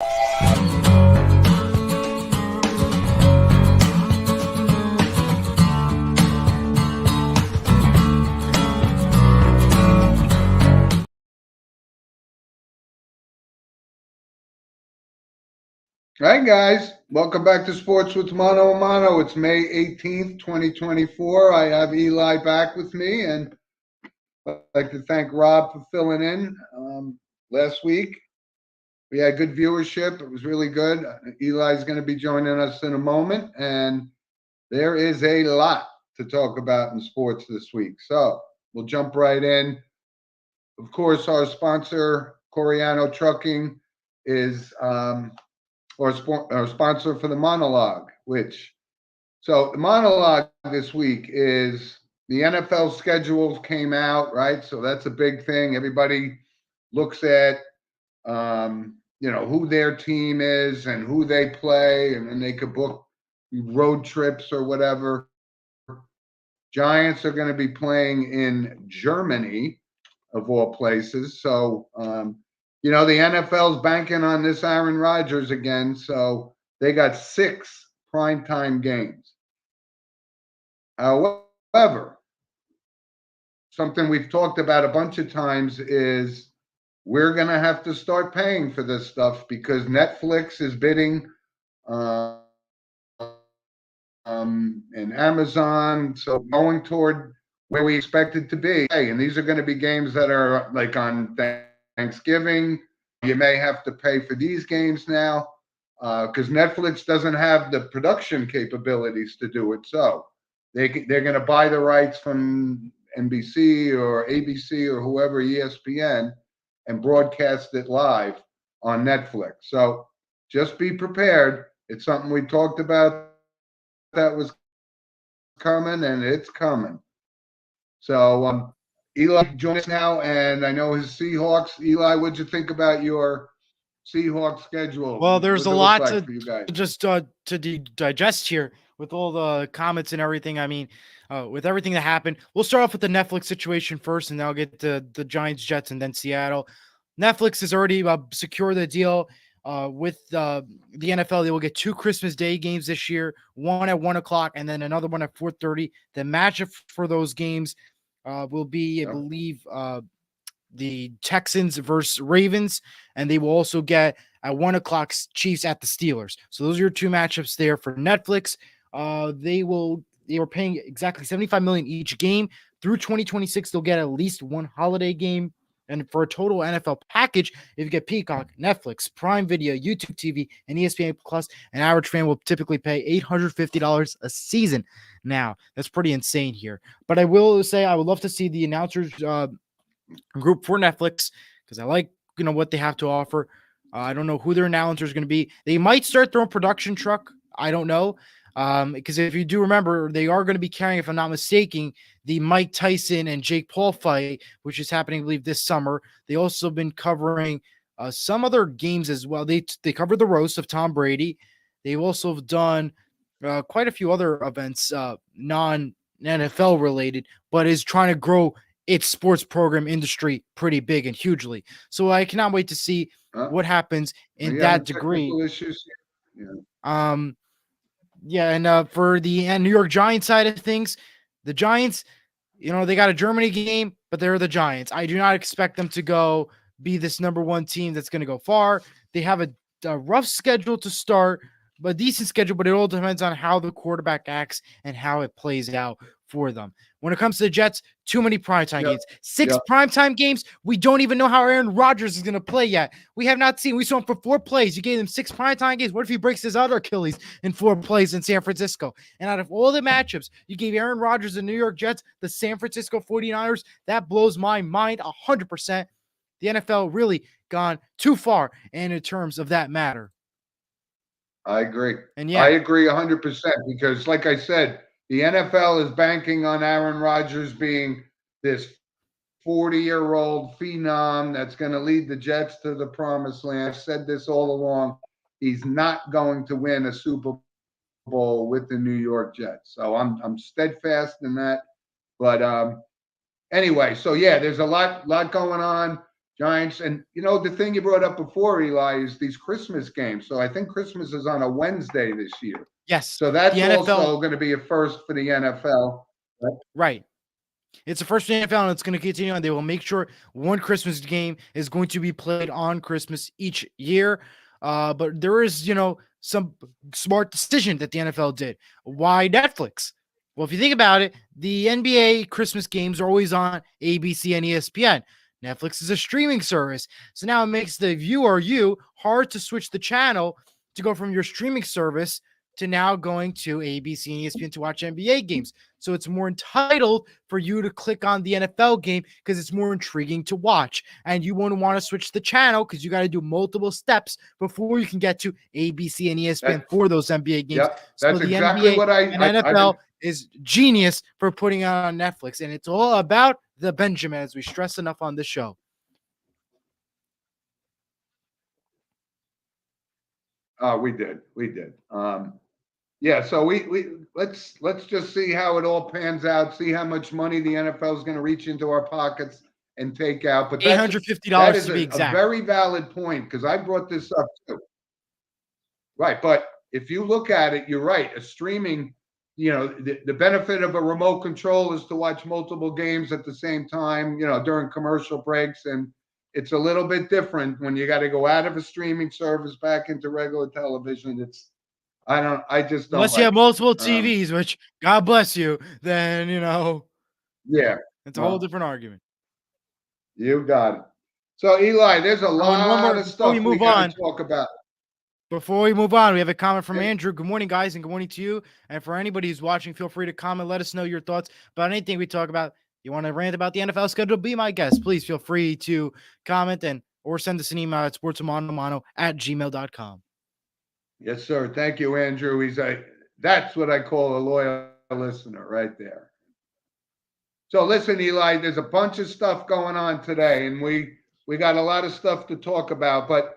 Hi, guys. Welcome back to Sports with Mono. It's May 18th, 2024. I have Eli back with me, and I'd like to thank Rob for filling in last week. We had good viewership. It was really good. Eli's going to be joining us in a moment, and there is a lot to talk about in sports this week. So we'll jump right in. Of course, our sponsor, Coriano Trucking, is our sponsor for the Mono-Logue, so the Mono-Logue this week is the NFL schedules came out, right? So that's a big thing. Everybody looks at, who their team is and who they play, and then they could book road trips or whatever. Giants are going to be playing in Germany, of all places. So, the NFL's banking on this Aaron Rodgers again. So they got 6 primetime games. However, something we've talked about a bunch of times is we're going to have to start paying for this stuff because Netflix is bidding and Amazon. So going toward where we expect it to be. And these are going to be games that are like on Thanksgiving. You may have to pay for these games now because Netflix doesn't have the production capabilities to do it. So they're going to buy the rights from NBC or ABC or whoever, ESPN, and broadcast it live on Netflix. So just be prepared. It's something we talked about that was coming, and it's coming. So Eli joins us now, and I know his Seahawks. Eli, what'd you think about your Seahawks schedule? Well, there's a lot to for you guys? just to digest here with all the comments and everything. I mean, with everything that happened, we'll start off with the Netflix situation first, and then I'll get to the Giants, Jets, and then Seattle. Netflix has already secured the deal with the NFL. They will get 2 Christmas Day games this year, one at 1 o'clock, and then another one at 4:30. The matchup for those games will be, I believe, the Texans versus Ravens, and they will also get at 1 o'clock Chiefs at the Steelers. So those are your 2 matchups there for Netflix. They were paying exactly $75 million each game through 2026. They'll get at least 1 holiday game. And for a total NFL package, if you get Peacock, Netflix, Prime Video, YouTube TV, and ESPN Plus, an average fan will typically pay $850 a season. Now, that's pretty insane here. But I will say I would love to see the announcers group for Netflix because I like what they have to offer. I don't know who their announcer is going to be. They might start their own production truck. I don't know. Because if you do remember, they are going to be carrying, if I'm not mistaken, the Mike Tyson and Jake Paul fight, which is happening, I believe, this summer. They also been covering some other games as well. They covered the roast of Tom Brady. They've also done quite a few other events, non-NFL related, but is trying to grow its sports program industry pretty big and hugely. So I cannot wait to see what happens in that degree. And for the New York Giants side of things, the Giants, they got a Germany game, but they're the Giants. I do not expect them to be this number 1 team that's going to go far. They have a rough schedule to start, but a decent schedule, but it all depends on how the quarterback acts and how it plays out for them. When it comes to the Jets, too many primetime games. 6 primetime games. We don't even know how Aaron Rodgers is going to play yet. We have not seen. We saw him for 4 plays. You gave him 6 primetime games. What if he breaks his other Achilles in 4 plays in San Francisco? And out of all the matchups, you gave Aaron Rodgers the New York Jets, the San Francisco 49ers. That blows my mind 100%. The NFL really gone too far in terms of that matter. I agree. And I agree 100% because, like I said, the NFL is banking on Aaron Rodgers being this 40-year-old phenom that's going to lead the Jets to the promised land. I've said this all along. He's not going to win a Super Bowl with the New York Jets. So I'm steadfast in that. But anyway, so yeah, there's a lot going on. Giants. And, the thing you brought up before, Eli, is these Christmas games. So I think Christmas is on a Wednesday this year. Yes, So that's the NFL, also going to be a first for the NFL. right? It's the first NFL, and it's going to continue on. They will make sure one Christmas game is going to be played on Christmas each year. But there is, some smart decision that the NFL did. Why Netflix? Well, if you think about it, the NBA Christmas games are always on ABC and ESPN. Netflix is a streaming service. So now it makes the viewer, hard to switch the channel to go from your streaming service to now going to ABC and ESPN to watch NBA games. So it's more entitled for you to click on the NFL game because it's more intriguing to watch. And you won't want to switch the channel because you got to do multiple steps before you can get to ABC and ESPN for those NBA games. Yep, that's so the exactly NBA what and NFL is genius for putting it on Netflix. And it's all about the Benjamin, as we stress enough on this show. We did. Yeah, so we let's just see how it all pans out. See how much money the NFL is going to reach into our pockets and take out. But $850 to be exact. A very valid point because I brought this up too. Right, but if you look at it, you're right. A streaming, the benefit of a remote control is to watch multiple games at the same time. During commercial breaks, and it's a little bit different when you got to go out of a streaming service back into regular television. I just don't. Unless you have multiple TVs, which God bless you, then yeah, it's a whole different argument. You got it. So Eli, there's a lot of stuff we got to talk about. Before we move on, we have a comment from Andrew. Good morning, guys, and good morning to you. And for anybody who's watching, feel free to comment. Let us know your thoughts about anything we talk about. You want to rant about the NFL schedule? Be my guest. Please feel free to comment or send us an email at sportsmono@gmail.com. Yes, sir. Thank you, Andrew. That's what I call a loyal listener right there. So listen, Eli, there's a bunch of stuff going on today, and we got a lot of stuff to talk about. But,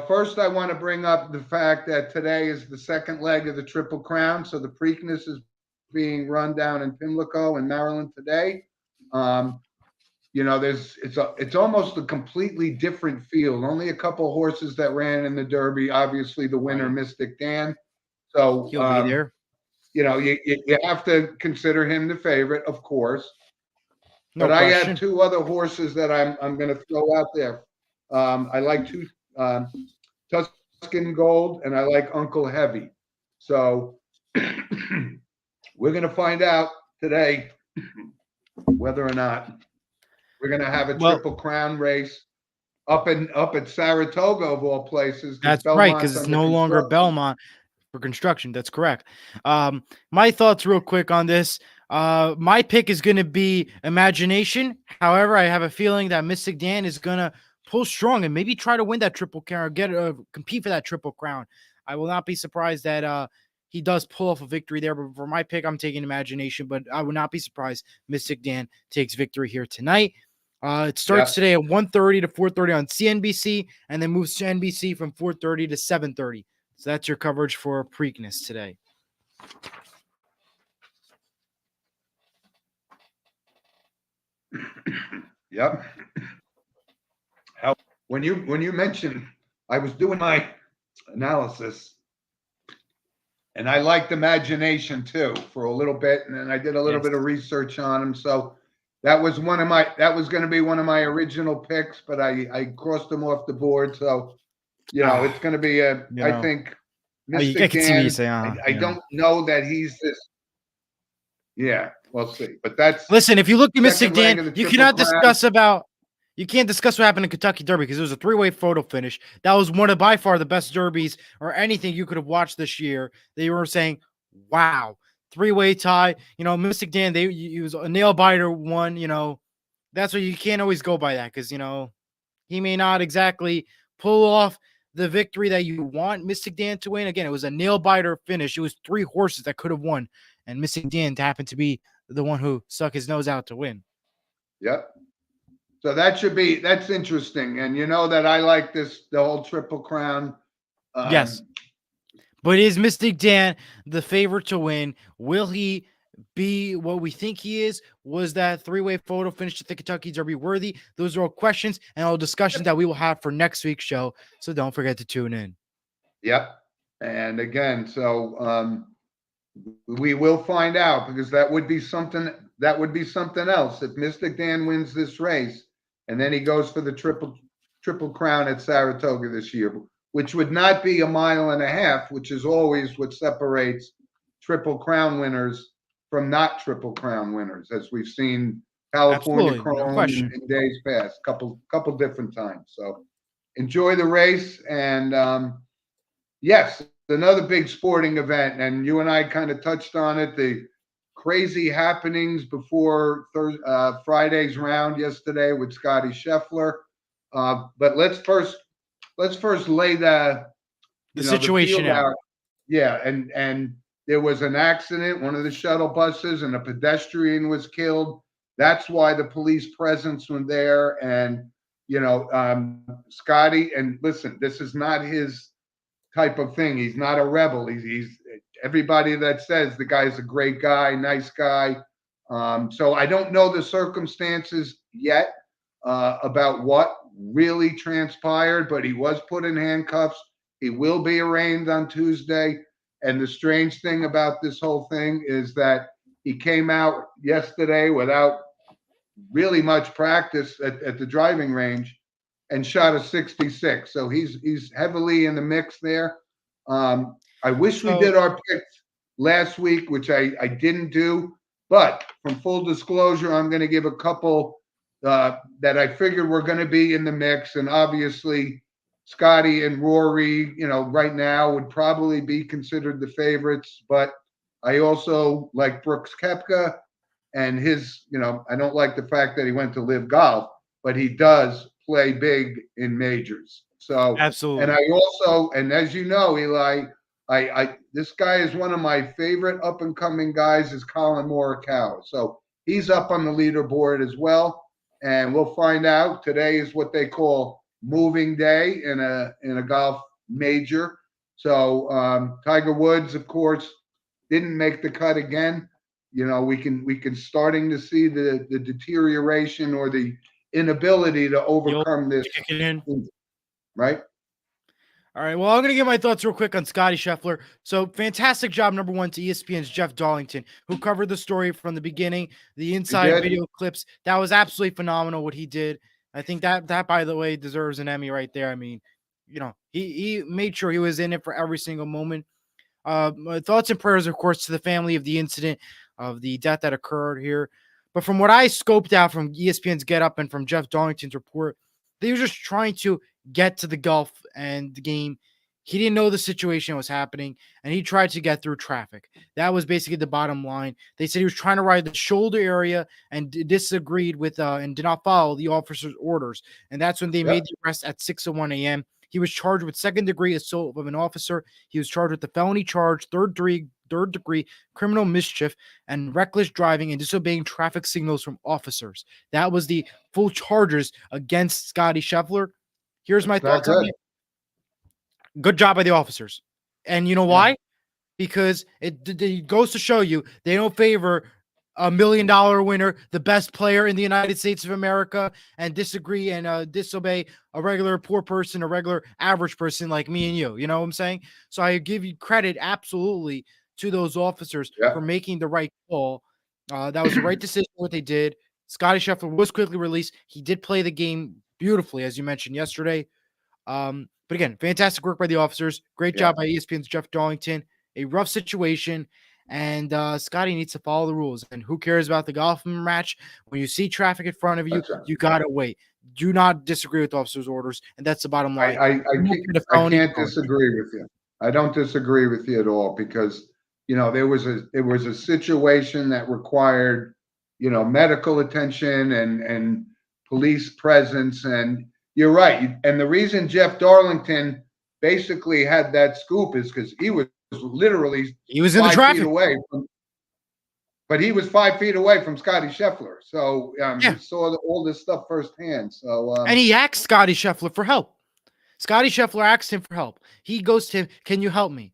first I want to bring up the fact that today is the second leg of the Triple Crown. So the Preakness is being run down in Pimlico in Maryland today. It's almost a completely different field. Only a couple of horses that ran in the Derby. Obviously, the winner, Mystic Dan. So he'll be there. You have to consider him the favorite, of course. No but question. I have two other horses that I'm going to throw out there. I like two Tuscan Gold, and I like Uncle Heavy. So we're going to find out today whether or not we're going to have a Triple Crown race up at Saratoga of all places. That's right, because it's no longer Belmont for construction. That's correct. My thoughts real quick on this. My pick is going to be Imagination. However, I have a feeling that Mystic Dan is going to pull strong and maybe try to win that Triple Crown or compete for that Triple Crown. I will not be surprised that he does pull off a victory there. But for my pick, I'm taking Imagination. But I would not be surprised Mystic Dan takes victory here tonight. It starts today at 1:30 to 4:30 on CNBC, and then moves to NBC from 4:30 to 7:30. So that's your coverage for Preakness today. Yep. When you mentioned, I was doing my analysis, and I liked Imagination too for a little bit, and then I did a little bit of research on him. So that was going to be one of my original picks, but I crossed him off the board. So it's going to be I think Mystic Dan. I don't know that he's this. Yeah, we'll see. But listen. If you look at Mystic Dan, you can't discuss what happened in Kentucky Derby because it was a 3-way photo finish. That was one of by far the best derbies or anything you could have watched this year. They were saying, "Wow, 3-way tie." Mystic Dan. He was a nail biter one. That's what you can't always go by that because he may not exactly pull off the victory that you want Mystic Dan to win. Again, it was a nail biter finish. It was 3 horses that could have won, and Mystic Dan happened to be the one who stuck his nose out to win. Yep. So that's interesting. And that I like the whole Triple Crown. Yes. But is Mystic Dan the favorite to win? Will he be what we think he is? Was that three-way photo finish at the Kentucky Derby worthy? Those are all questions and all discussions that we will have for next week's show. So don't forget to tune in. Yep. And again, so we will find out, because that would be something else if Mystic Dan wins this race and then he goes for the triple crown at Saratoga this year, which would not be a mile and a half, which is always what separates triple crown winners from not triple crown winners, as we've seen California Chrome in days past, couple different times. So enjoy the race. And yes, another big sporting event, and you and I kind of touched on it, the crazy happenings before Friday's round yesterday with Scotty Scheffler. But let's first lay the situation out. Yeah, and there was an accident, one of the shuttle buses, and a pedestrian was killed. That's why the police presence was there. And Scotty, and listen, this is not his type of thing. He's not a rebel. He's everybody that says the guy's a great guy, nice guy. So I don't know the circumstances yet about what really transpired, but he was put in handcuffs. He will be arraigned on Tuesday. And the strange thing about this whole thing is that he came out yesterday without really much practice at the driving range and shot a 66. So he's heavily in the mix there. I wish we did our picks last week, which I didn't do. But from full disclosure, I'm going to give a couple that I figured were going to be in the mix. And obviously, Scotty and Rory, right now would probably be considered the favorites. But I also like Brooks Koepka and his, I don't like the fact that he went to Live Golf, but he does play big in majors. So absolutely. And I also, and as you know, Eli, this guy is one of my favorite up and coming guys, is Colin Morikawa. So he's up on the leaderboard as well. And we'll find out. Today is what they call moving day in a golf major. So Tiger Woods, of course, didn't make the cut again. We can starting to see the deterioration or the inability to overcome this. Right. All right. Well, I'm going to give my thoughts real quick on Scotty Scheffler. So fantastic job, number one, to ESPN's Jeff Darlington, who covered the story from the beginning, the inside video clips. That was absolutely phenomenal what he did. I think that, by the way, deserves an Emmy right there. I mean, he made sure he was in it for every single moment. My thoughts and prayers, of course, to the family of the incident, of the death that occurred here. But from what I scoped out from ESPN's Get Up and from Jeff Darlington's report, they were just trying to get to the golf and the game. He didn't know the situation was happening, and he tried to get through traffic. That was basically the bottom line. They said he was trying to ride the shoulder area and disagreed with and did not follow the officer's orders. And that's when they made the arrest at 6:01 a.m. He was charged with second-degree assault of an officer. He was charged with the felony charge, third-degree criminal mischief, and reckless driving and disobeying traffic signals from officers. That was the full charges against Scotty Scheffler. Here's my thoughts on it. Good job by the officers. And you know why? Because it goes to show you they don't favor $1 million winner, the best player in the United States of America, and disagree and disobey a regular poor person, a regular average person like me and you. You know what I'm saying? So I give you credit absolutely to those officers for making the right call. That was the right decision what they did. Scotty Scheffler was quickly released. He did play the game beautifully, as you mentioned yesterday. But again, fantastic work by the officers. Great job by ESPN's Jeff Darlington. A rough situation. And Scotty needs to follow the rules. And who cares about the golf match? When you see traffic in front of you, you got to wait. Do not disagree with the officer's orders. And that's the bottom line. I can't disagree with you. I don't disagree with you at all, because, there was a situation that required, medical attention and police presence. And you're right. And the reason Jeff Darlington basically had that scoop is because he was literally in the traffic away but he was 5 feet away from Scotty Scheffler. So he saw all this stuff firsthand. So and he asked Scotty Scheffler for help. Scotty Scheffler asked him for help. He goes to him, "Can you help me?"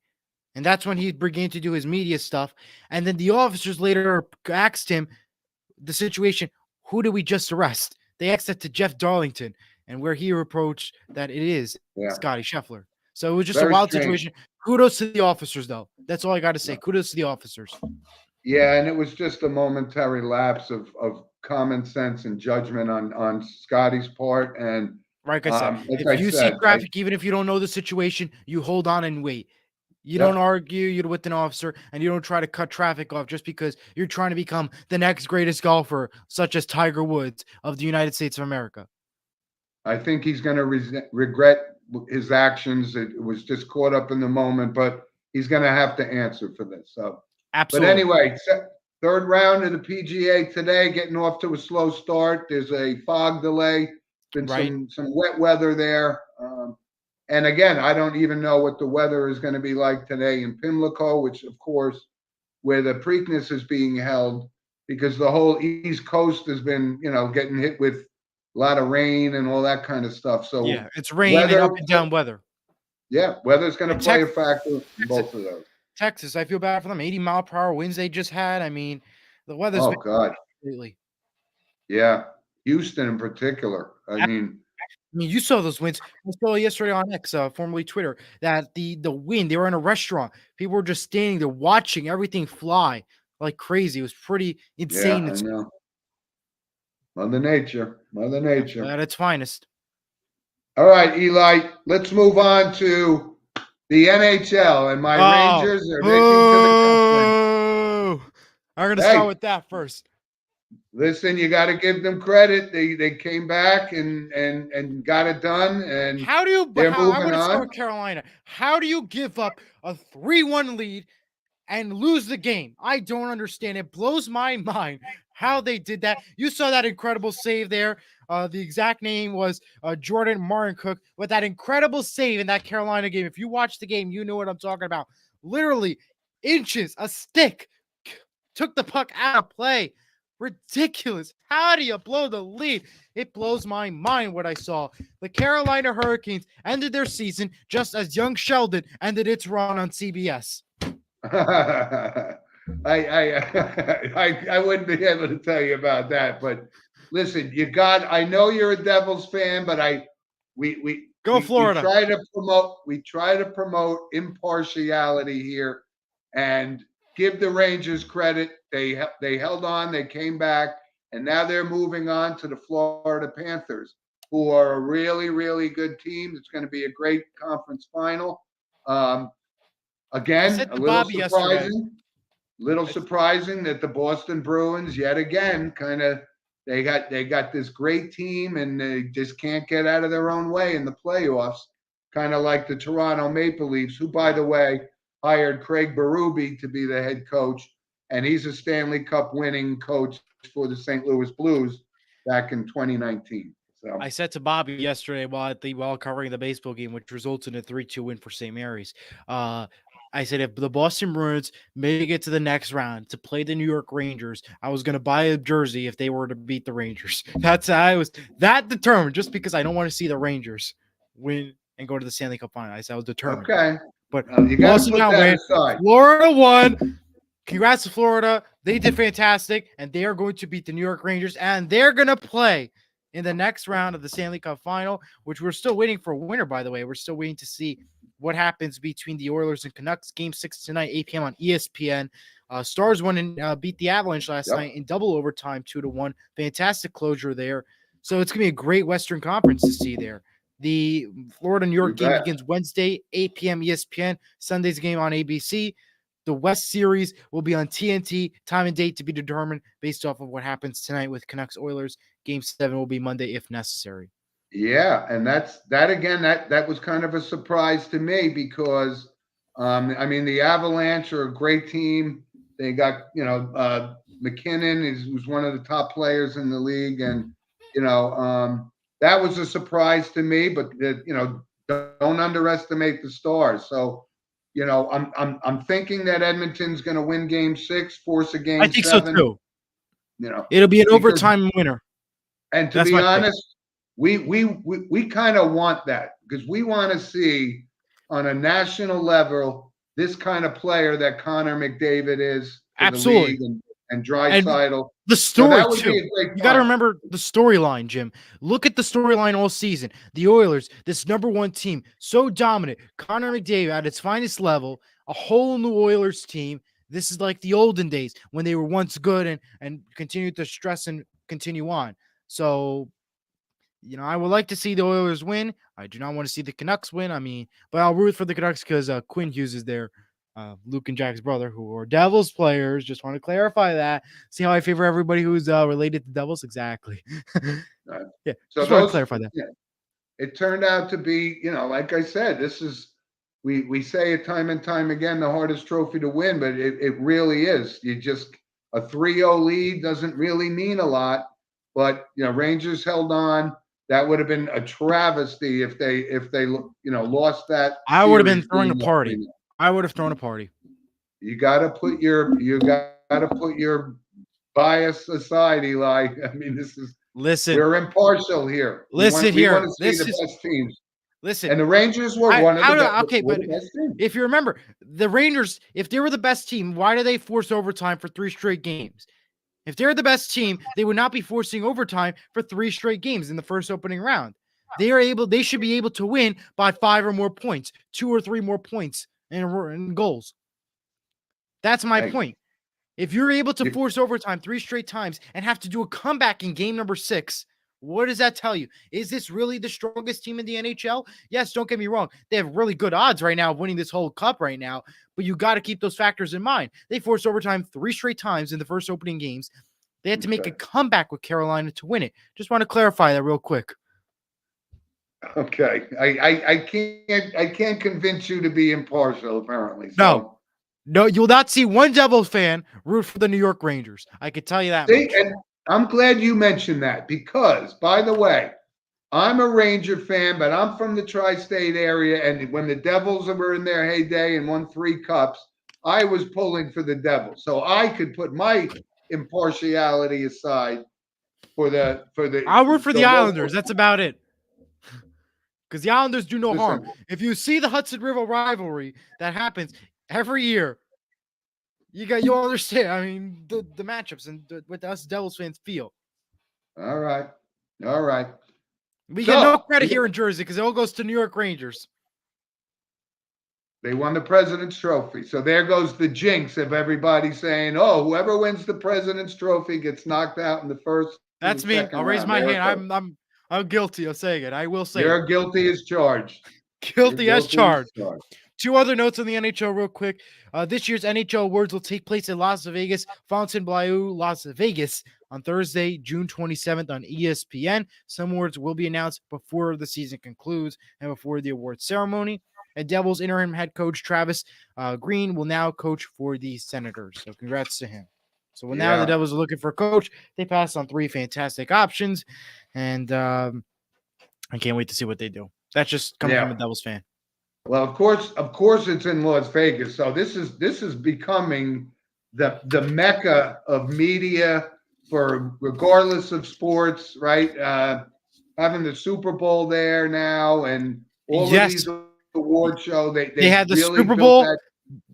And that's when he began to do his media stuff. And then the officers later asked him the situation, who did we just arrest? They asked that to Jeff Darlington, and where he approached that it is Yeah. Scotty Scheffler. So it was just a Very wild strange. situation. Kudos to the officers, though. That's all I got to say. Kudos to the officers. Yeah, and it was just a momentary lapse of common sense and judgment on Scotty's part. And Like I said, like if I you see said, traffic, even if you don't know the situation, you hold on and wait. You don't argue, you're with an officer, and you don't try to cut traffic off just because you're trying to become the next greatest golfer, such as Tiger Woods of the United States of America. I think he's going to regret his actions. It was just caught up in the moment, but he's going to have to answer for this. So, Absolutely. But anyway, third round of the PGA today, getting off to a slow start. There's a fog delay. Been some wet weather there. And again, I don't even know what the weather is going to be like today in Pimlico, which, of course, where the Preakness is being held, because the whole East Coast has been, getting hit with a lot of rain and all that kind of stuff. So yeah, it's rain and up and down weather. Yeah, weather's going to play a factor in both of those. Texas, I feel bad for them. 80-mile-per-hour winds they just had. I mean, the weather's God, completely. Yeah, Houston in particular. I mean, you saw those winds. I saw yesterday on X, formerly Twitter, that the wind. They were in a restaurant. People were just standing there watching everything fly like crazy. It was pretty insane. Yeah, I know. Mother Nature at its finest. All right, Eli. Let's move on to the NHL, and my Rangers are making to the conference. I'm going to start with that first. Listen, you got to give them credit. They came back and got it done. And how do you? They're moving I want to on. start with Carolina. How do you give up a 3-1 lead and lose the game? I don't understand. It blows my mind how they did that. You saw that incredible save there. The exact name was Jordan Martincook with that incredible save in that Carolina game. If you watch the game, you know what I'm talking about. Literally inches, a stick took the puck out of play. Ridiculous. How do you blow the lead? It blows my mind what I saw. The Carolina Hurricanes ended their season just as young Sheldon ended its run on CBS. I wouldn't be able to tell you about that, but listen, I know you're a Devils fan, but we go Florida. We try to promote impartiality here and give the Rangers credit. They held on, they came back, and now they're moving on to the Florida Panthers, who are a really, really good team. It's going to be a great conference final. Again, a little surprising that the Boston Bruins, yet again, they got this great team and they just can't get out of their own way in the playoffs, kind of like the Toronto Maple Leafs, who, by the way, hired Craig Berube to be the head coach, and he's a Stanley Cup winning coach for the St. Louis Blues back in 2019. So I said to Bobby yesterday while covering the baseball game, which resulted in a 3-2 win for St. Mary's. I said if the Boston Bruins made it to the next round to play the New York Rangers, I was going to buy a jersey if they were to beat the Rangers. I was that determined just because I don't want to see the Rangers win and go to the Stanley Cup final. I said I was determined. Okay. But you got to put that aside. Florida won. Congrats to Florida. They did fantastic, and they are going to beat the New York Rangers, and they're going to play in the next round of the Stanley Cup final, which we're still waiting for a winner, by the way. We're still waiting to see what happens between the Oilers and Canucks. Game 6 tonight, 8 p.m. on ESPN. Stars won and beat the Avalanche last night in double overtime, 2-1. Fantastic closure there. So it's going to be a great Western Conference to see there. The Florida-New York game begins Wednesday, 8 p.m. ESPN. Sunday's game on ABC. The West Series will be on TNT. Time and date to be determined based off of what happens tonight with Canucks Oilers. Game 7 will be Monday if necessary. Yeah, and that was kind of a surprise to me because, the Avalanche are a great team. They got, McKinnon who's one of the top players in the league, and that was a surprise to me. But don't underestimate the Stars. So, I'm thinking that Edmonton's going to win Game 6, force a Game 7. I think so too. It'll be an overtime winner. And to be honest, we kind of want that because we want to see on a national level this kind of player that Connor McDavid is to Absolutely. the league and And Draisaitl. the So story that would be too. a great You got to find. remember the storyline, Jim. Look at the storyline all season. The Oilers, this #1 team, so dominant. Connor McDavid at its finest level, a whole new Oilers team. This is like the olden days when they were once good and continued to stress and continue on. So, I would like to see the Oilers win. I do not want to see the Canucks win. I mean, but I'll root for the Canucks because Quinn Hughes is there. Luke and Jack's brother, who are Devils players. Just want to clarify that. See how I favor everybody who's related to Devils? Exactly. Right. Yeah, So just want to clarify that. Yeah, it turned out to be, like I said, this is we say it time and time again, the hardest trophy to win, but it really is. You just a 3-0 lead doesn't really mean a lot, but Rangers held on. That would have been a travesty if they lost that. I would have been series throwing a being up party. 3-0. I would have thrown a party. You got to put your bias aside, Eli. I mean, Listen, we're impartial here. listen we here. want to see the best teams. Listen, And the Rangers were one of the but best teams. if you remember, the Rangers, if they were the best team, why do they force overtime for 3 straight games? If they're the best team, they would not be forcing overtime for 3 straight games in the first opening round. They should be able to win by 5 or more points, 2 or 3 more points in goals. That's my point. If you're able to force overtime 3 straight times and have to do a comeback in game number 6, what does that tell you? Is this really the strongest team in the NHL? Yes, don't get me wrong. They have really good odds right now of winning this whole cup right now, but you got to keep those factors in mind. They forced overtime 3 straight times in the first opening games. They had to make a comeback with Carolina to win it. Just want to clarify that real quick. Okay. I can't convince you to be impartial, apparently. So. No, you'll not see one Devils fan root for the New York Rangers. I can tell you that much. And I'm glad you mentioned that because, by the way, I'm a Ranger fan, but I'm from the tri-state area, and when the Devils were in their heyday and won 3 cups, I was pulling for the Devils. So I could put my impartiality aside for the I'll root for the Islanders. That's about it. Because the Islanders do no harm. If you see the Hudson River rivalry that happens every year, you'll understand. I mean, the matchups and what us Devils fans feel. All right. We get no credit here in Jersey because it all goes to New York Rangers. They won the President's Trophy. So there goes the jinx of everybody saying, oh, whoever wins the President's Trophy gets knocked out in the first. That's me. I'll raise my hand. I'm guilty of saying it. I will say you're guilty as charged. Guilty as charged. 2 other notes on the NHL real quick. This year's NHL Awards will take place in Las Vegas, Fontainebleau, Las Vegas on Thursday, June 27th on ESPN. Some awards will be announced before the season concludes and before the award ceremony. And Devils interim head coach Travis Green will now coach for the Senators. So congrats to him. So now the Devils are looking for a coach. They passed on 3 fantastic options. And I can't wait to see what they do. That's just coming from a Devils fan. Well, of course, it's in Las Vegas. So this is becoming the mecca of media for regardless of sports, right? Having the Super Bowl there now and all of these award show. They had the really Super Bowl.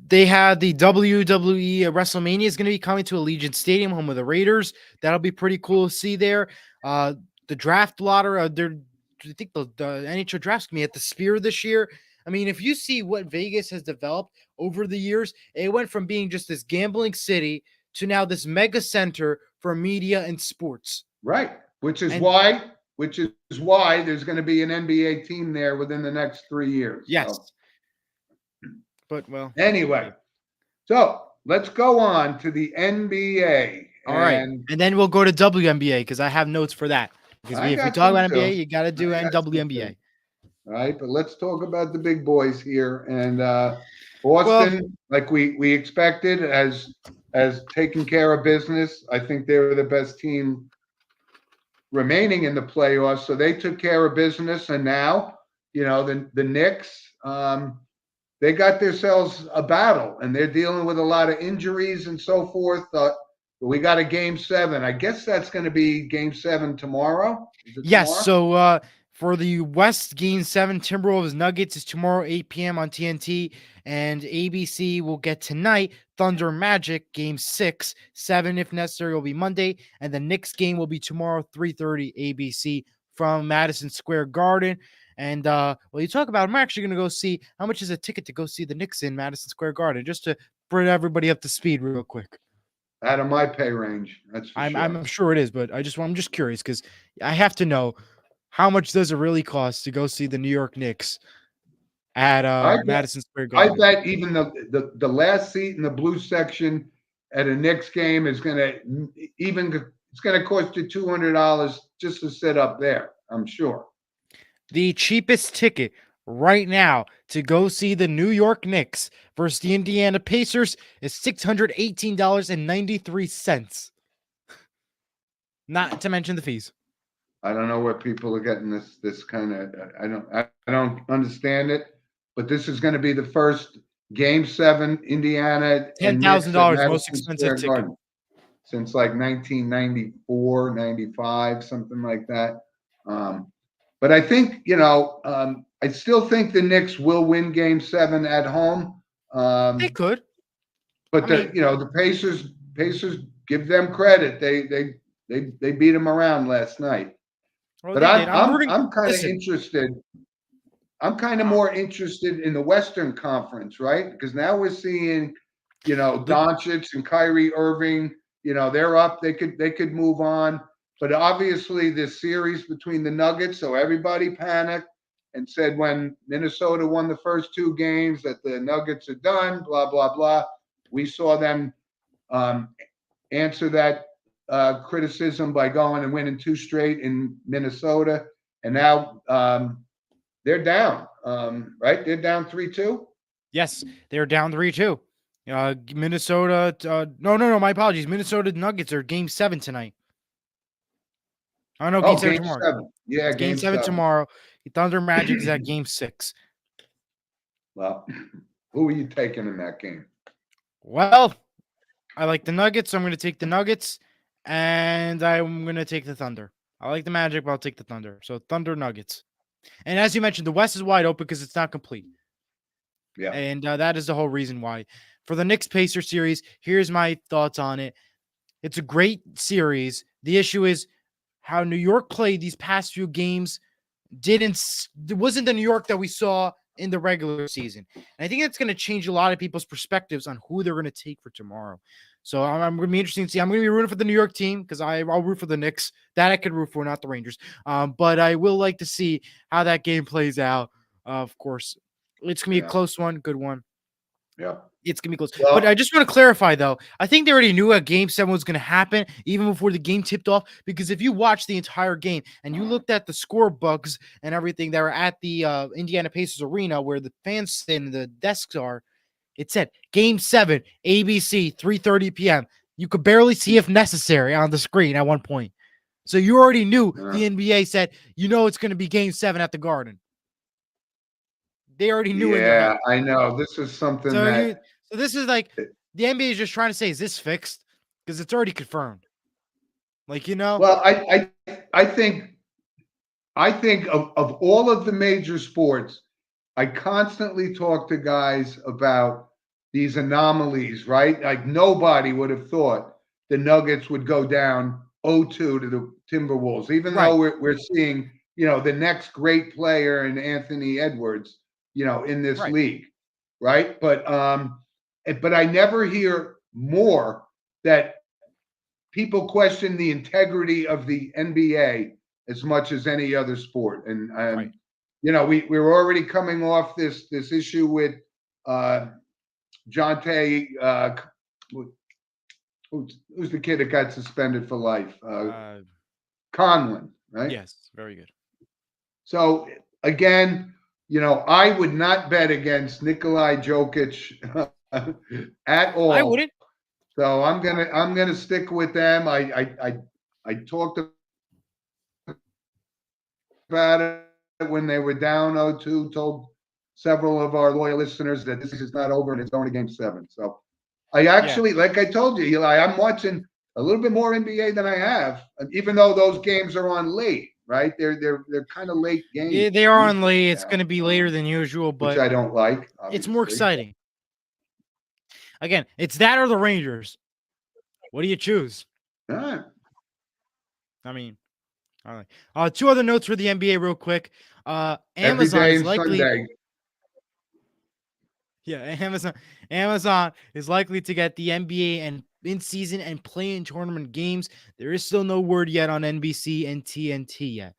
They had the WWE WrestleMania is going to be coming to Allegiant Stadium, home of the Raiders. That'll be pretty cool to see there. The draft lottery, I think the NHL draft's going to be at the Sphere this year. I mean, if you see what Vegas has developed over the years, it went from being just this gambling city to now this mega center for media and sports. Right. Which is why there's going to be an NBA team there within the next 3 years. Yes. So. But anyway, so let's go on to the NBA. All right. And then we'll go to WNBA because I have notes for that. Because if we talk about NBA, you got to do WNBA. All right, but let's talk about the big boys here. And Boston, like we expected, has taken care of business. I think they were the best team remaining in the playoffs, so they took care of business. And now, the Knicks, they got themselves a battle, and they're dealing with a lot of injuries and so forth. We got a Game 7. I guess that's going to be Game 7 tomorrow. Yes. Tomorrow? So For the West, Game 7, Timberwolves Nuggets is tomorrow, 8 p.m. on TNT, and ABC will get tonight Thunder Magic, Game 6, 7 if necessary will be Monday, and the Knicks game will be tomorrow, 3:30 ABC from Madison Square Garden. And you talk about, I'm actually going to go see how much is a ticket to go see the Knicks in Madison Square Garden, just to bring everybody up to speed real quick. Out of my pay range, that's for sure. I'm sure it is, but I'm just curious because I have to know. How much does it really cost to go see the New York Knicks at Madison Square Garden? I bet even the last seat in the blue section at a Knicks game is going to it's going to cost you $200 just to sit up there. I'm sure. The cheapest ticket right now to go see the New York Knicks versus the Indiana Pacers is $618.93. Not to mention the fees. I don't know where people are getting this kind of. I don't understand it. But this is going to be the first Game 7 Indiana $10,000 most expensive ticket Garden since like 1994, 95, something like that. But I think I still think the Knicks will win Game 7 at home. They could, but the Pacers give them credit. They beat them around last night. Well, but I'm kind of interested. I'm kind of more interested in the Western Conference, right? Because now we're seeing, Doncic and Kyrie Irving. They're up. They could move on. But obviously, this series between the Nuggets, so everybody panicked and said when Minnesota won the first 2 games that the Nuggets are done. Blah blah blah. We saw them answer that criticism by going and winning 2 straight in Minnesota, and now they're down, right? They're down 3-2. Yes, they're down 3-2. Minnesota. No. My apologies. Minnesota Nuggets are Game 7 tonight. Oh no, Game 7 tomorrow. 7. Yeah, Game 7 tomorrow. Thunder Magic is at Game 6. Well, who are you taking in that game? Well, I like the Nuggets, so I'm going to take the Nuggets, and I'm going to take the Thunder. I like the Magic, but I'll take the Thunder. So Thunder Nuggets. And as you mentioned, the West is wide open because it's not complete. Yeah. And that is the whole reason why. For the Knicks Pacer series, here's my thoughts on it. It's a great series. The issue is how New York played these past few games. It wasn't the New York that we saw in the regular season. And I think that's going to change a lot of people's perspectives on who they're going to take for tomorrow. So I'm going to be interesting to see. I'm going to be rooting for the New York team because I'll root for the Knicks. That I could root for, not the Rangers. But I will like to see how that game plays out. Of course, it's going to be a close one, good one. Yeah. It's going to be close. Well, but I just want to clarify, though. I think they already knew a Game 7 was going to happen even before the game tipped off. Because if you watch the entire game and you looked at the score bugs and everything that were at the Indiana Pacers arena where the fans sit and the desks are, it said Game 7, ABC, 3:30 p.m. You could barely see if necessary on the screen at one point. So you already knew the NBA said, it's going to be Game 7 at the Garden. They already knew it. Yeah, I know. This is something so this is like the NBA is just trying to say, is this fixed? Because it's already confirmed. Well, I think of all of the major sports, I constantly talk to guys about these anomalies, right? Like nobody would have thought the Nuggets would go down 0-2 to the Timberwolves, even though we're seeing, the next great player in Anthony Edwards, in this league, right? But I never hear more that people question the integrity of the NBA as much as any other sport. And we're already coming off this issue with Jonte. Who's the kid that got suspended for life? Conlon, right? Yes, very good. So again, I would not bet against Nikolai Jokic at all. I wouldn't. So I'm gonna stick with them. I talked about it when they were down 0-2. Told several of our loyal listeners that this is not over and it's going to Game 7. So I actually, like I told you, Eli, I'm watching a little bit more NBA than I have, even though those games are on late. right? They're kind of late games. Yeah, they are on late. It's going to be later than usual, which but I don't like. Obviously. it's more exciting. Again, it's that or the Rangers. What do you choose? All right. I mean, all right. Two other notes for the NBA real quick. Every Amazon day is and likely. Sunday. Yeah, Amazon is likely to get the NBA and in-season and play-in tournament games. There is still no word yet on NBC and TNT yet.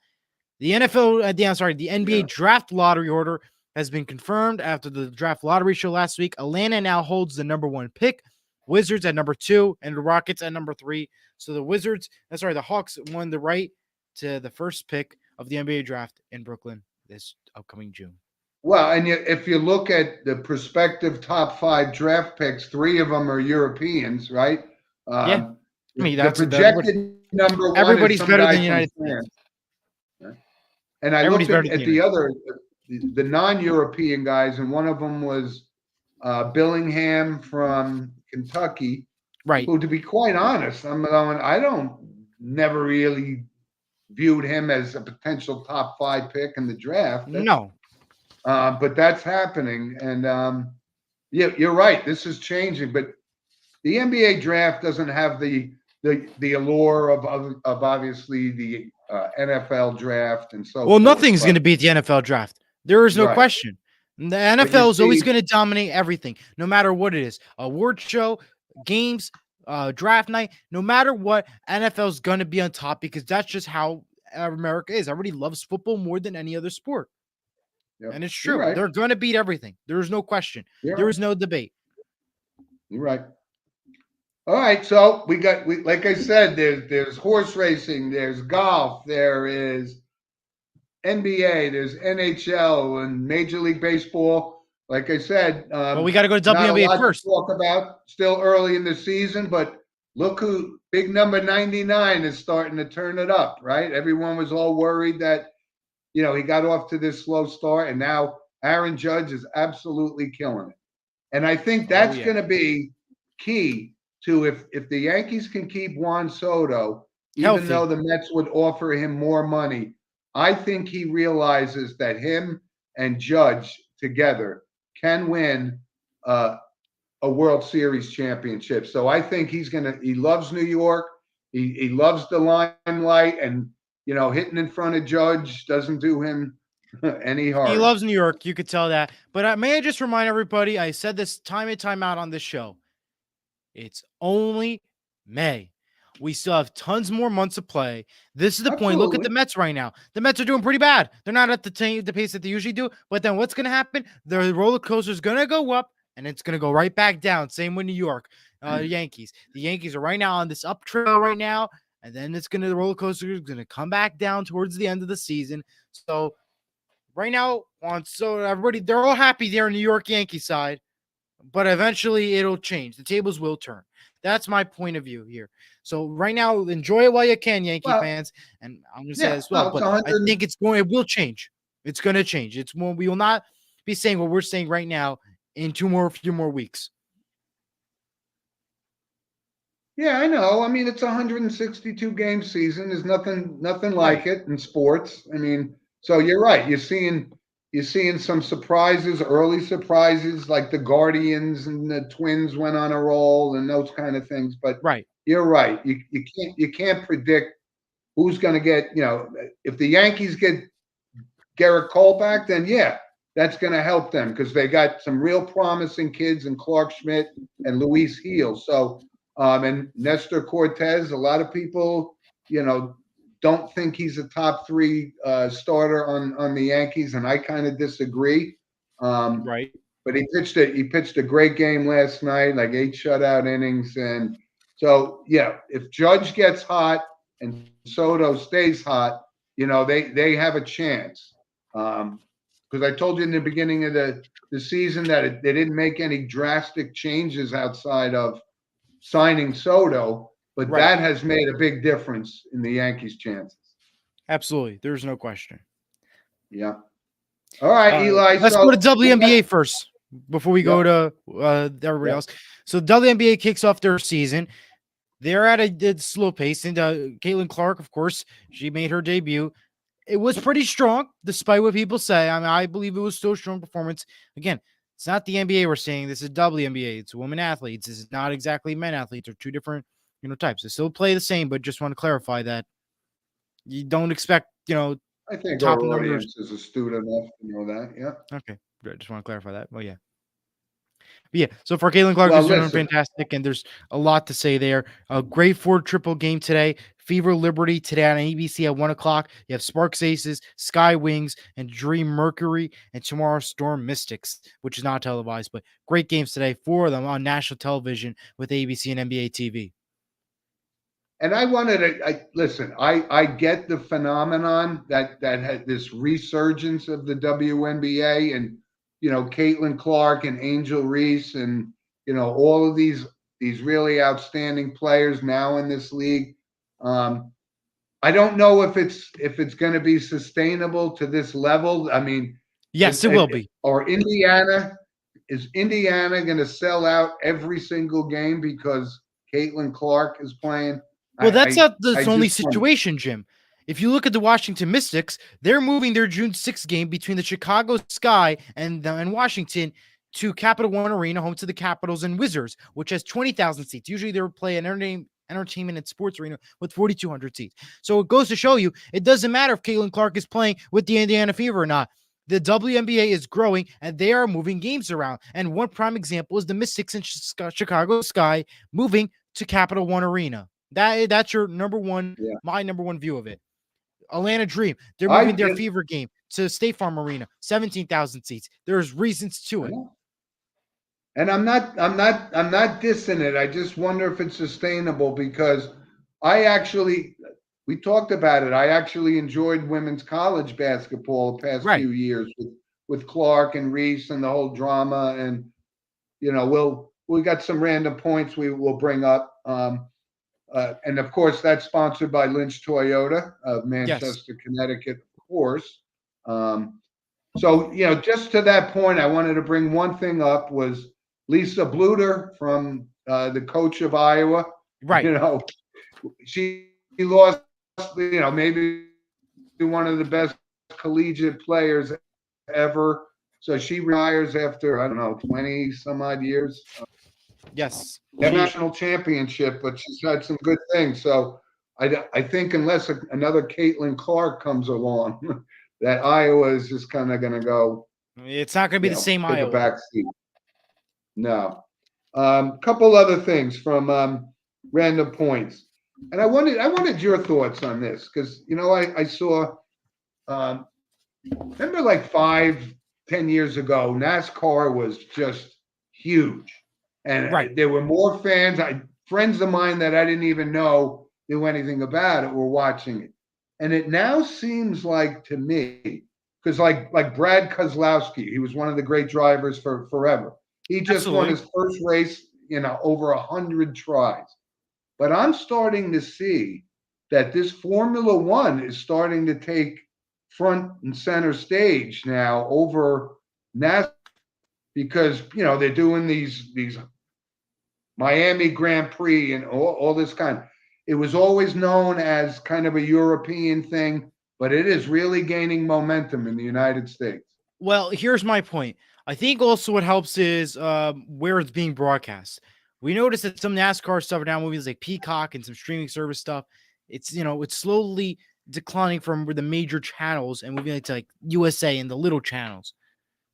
The the NBA draft lottery order has been confirmed after the draft lottery show last week. Atlanta now holds the number 1 pick, Wizards at number 2, and the Rockets at number 3. So the Hawks won the right to the first pick of the NBA draft in Brooklyn this upcoming June. Well, and if you look at the prospective top 5 draft picks, 3 of them are Europeans, right? Yeah. I mean, the projected number 1 everybody's is some better guy than the from United France. States. And I looked at the other, the non-European guys, and one of them was Billingham from Kentucky. Right. Who, to be quite honest, I don't never really viewed him as a potential top 5 pick in the draft. No. But that's happening. And yeah, you're right. This is changing. But the NBA draft doesn't have the allure of obviously the NFL draft and so well, nothing's going to beat the NFL draft. There is no question. The NFL is always going to dominate everything, no matter what it is. Award show, games, draft night, no matter what, NFL is going to be on top because that's just how America is. Everybody loves football more than any other sport. Yep. And it's true. Right. They're going to beat everything. There is no question. There is no debate. You're right. All right. So we like I said, there's horse racing, there's golf, there is NBA, there's NHL and Major League Baseball. Like I said, well, we got to go to WNBA first. To talk about still early in the season, but look who big number 99 is starting to turn it up, right? Everyone was all worried that, he got off to this slow start, and now Aaron Judge is absolutely killing it. And I think that's going to be key to if the Yankees can keep Juan Soto, even though the Mets would offer him more money, I think he realizes that him and Judge together can win a World Series championship. So I think he loves New York. He loves the limelight, and hitting in front of Judge doesn't do him any harm. He loves New York. You could tell that. But may I just remind everybody, I said this time and time out on this show. It's only May. We still have tons more months to play. This is the point. Look at the Mets right now. The Mets are doing pretty bad. They're not at the pace that they usually do. But then what's going to happen? The roller coaster is going to go up, and it's going to go right back down. Same with New York, Yankees. The Yankees are right now on this up trail right now, and then the roller coaster is going to come back down towards the end of the season. So right now, everybody, they're all happy there in New York Yankee side, but eventually it'll change. The tables will turn. That's my point of view here. So right now, enjoy it while you can, Yankee fans. And I'm going to say as well, but I think it will change. It's going to change. We will not be saying what we're saying right now in a few more weeks. Yeah, I know. I mean, it's a 162 game season. There's nothing like it in sports. I mean, so you're right. You're seeing some surprises, early surprises, like the Guardians and the Twins went on a roll and those kind of things. But you're right. You can't predict who's going to get. If the Yankees get Garrett Cole back, then that's going to help them because they got some real promising kids in Clark Schmidt and Luis Heel. So and Nestor Cortez. A lot of people, don't think he's a top 3 starter on the Yankees, and I kind of disagree. Right. But he pitched a great game last night, like 8 shutout innings, and so if Judge gets hot and Soto stays hot, they have a chance. Because I told you in the beginning of the season that they didn't make any drastic changes outside of signing Soto. But that has made a big difference in the Yankees' chances. Absolutely. There's no question. Yeah. All right, Eli. Let's go to WNBA first before we go to everybody else. So WNBA kicks off their season. They're at a slow pace. And Caitlin Clark, of course, she made her debut. It was pretty strong, despite what people say. I mean, I believe it was still a strong performance. Again, it's not the NBA we're seeing. This is WNBA. It's women athletes. This is not exactly men athletes. They're two different, types. They still play the same, but just want to clarify that you don't expect, I think top our numbers. audience is astute enough to know that. Yeah. Okay, good. Just want to clarify that. Well, yeah. But yeah, so for Caitlin Clark Well, is doing listen, fantastic, and there's a lot to say there. A great 4 triple game today. Fever Liberty today on ABC at 1 o'clock. You have Sparks Aces, Sky Wings, and Dream Mercury, and tomorrow Storm Mystics, which is not televised, but great games today. 4 of them on national television with ABC and NBA TV. and I wanted to listen. I get the phenomenon that had this resurgence of the WNBA, and Caitlin Clark and Angel Reese, and all of these really outstanding players now in this league. I don't know if it's going to be sustainable to this level. I mean, yes, it will be. Or is Indiana going to sell out every single game because Caitlin Clark is playing? Well, that's not the only situation, Jim. If you look at the Washington Mystics, they're moving their June 6th game between the Chicago Sky and Washington to Capital One Arena, home to the Capitals and Wizards, which has 20,000 seats. Usually they play an entertainment and sports arena with 4,200 seats. So it goes to show you, it doesn't matter if Caitlin Clark is playing with the Indiana Fever or not. The WNBA is growing, and they are moving games around. And one prime example is the Mystics and Chicago Sky moving to Capital One Arena. That's your number one, my number one view of it. Atlanta Dream, they're moving their Fever game to State Farm Arena, 17,000 seats. There's reasons to it. And I'm not dissing it. I just wonder if it's sustainable, because we talked about it. I actually enjoyed women's college basketball the past few years with Clark and Reese and the whole drama. And we got some random points we will bring up. And of course, that's sponsored by Lynch Toyota of Manchester, Connecticut, of course. So, just to that point, I wanted to bring one thing up, was Lisa Bluter from the coach of Iowa. Right. She lost, maybe one of the best collegiate players ever. So she retires after, 20 some odd years. Yes. National championship, but she's had some good things. So I think unless another Caitlin Clark comes along, that Iowa is just kind of going to go. It's not going to be the same Iowa. The backseat. No. Couple other things from random points, and I wanted your thoughts on this, because I saw. Remember, like 5-10 years ago, NASCAR was just huge. And there were more fans. Friends of mine that I didn't even know knew anything about it were watching it. And it now seems like, to me, because like Brad Keselowski, he was one of the great drivers for forever. He just won his first race, over 100 tries. But I'm starting to see that this Formula One is starting to take front and center stage now over NASCAR, because they're doing these Miami Grand Prix and all this kind. It was always known as kind of a European thing, but it is really gaining momentum in the United States. Well, here's my point. I think also what helps is where it's being broadcast. We noticed that some NASCAR stuff now, movies like Peacock and some streaming service stuff, it's it's slowly declining from the major channels and moving to like USA and the little channels.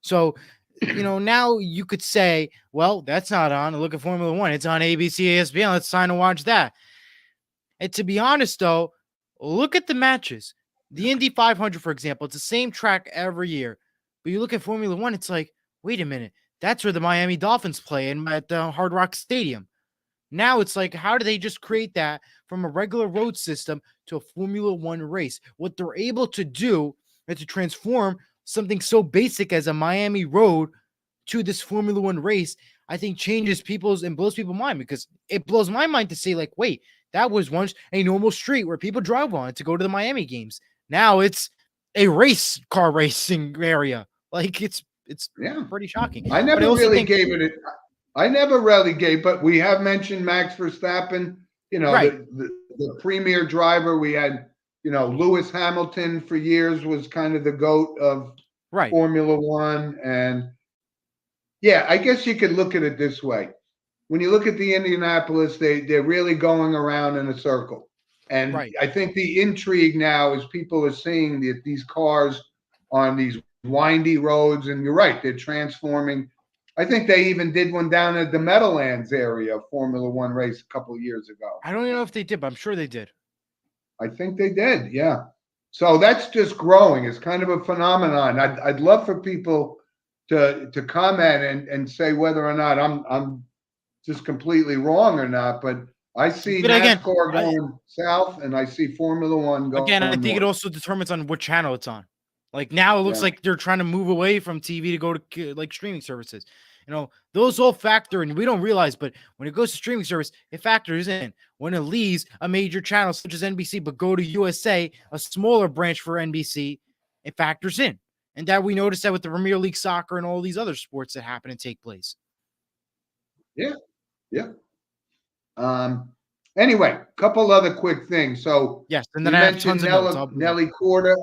So now you could say, well, that's not on. Look at Formula One. It's on ABC, ESPN. Let's sign and watch that. And to be honest, though, look at the matches. The Indy 500, for example, it's the same track every year. But you look at Formula One, it's like, wait a minute. That's where the Miami Dolphins play at the Hard Rock Stadium. Now it's like, how do they just create that from a regular road system to a Formula One race? What they're able to do is to transform something so basic as a Miami road to this Formula One race, I think changes people's and blows people's mind, because it blows my mind to say, like, wait, that was once a normal street where people drive on to go to the Miami games. Now it's a race car racing area. Like it's pretty shocking. I never really gave it. I never really gave, but we have mentioned Max Verstappen, the premier driver. We had Lewis Hamilton for years was kind of the GOAT of Right. Formula One. And yeah, I guess you could look at it this way. When you look at the Indianapolis, they're really going around in a circle. And Right. I think the intrigue now is people are seeing that these cars on these windy roads, and you're right, they're transforming. I think they even did one down at the Meadowlands area Formula One race a couple of years ago. I don't even know if they did, but I'm sure they did. I think they did, yeah. So that's just growing. It's kind of a phenomenon. I'd love for people to comment and say whether or not I'm just completely wrong or not, but I see But again, NASCAR going south and I see Formula One going I think north. it also determines on what channel it's on. Like now it looks like they're trying to move away from TV to go to like streaming services. Those all factor and we don't realize, but when it goes to streaming service, it factors in. When it leaves a major channel such as NBC, but go to USA, a smaller branch for NBC, it factors in. And that we noticed that with the Premier League soccer and all these other sports that happen and take place. Yeah. Anyway, couple other quick things. So yes, and we then I have mentioned tons of notes. Nelly Korda.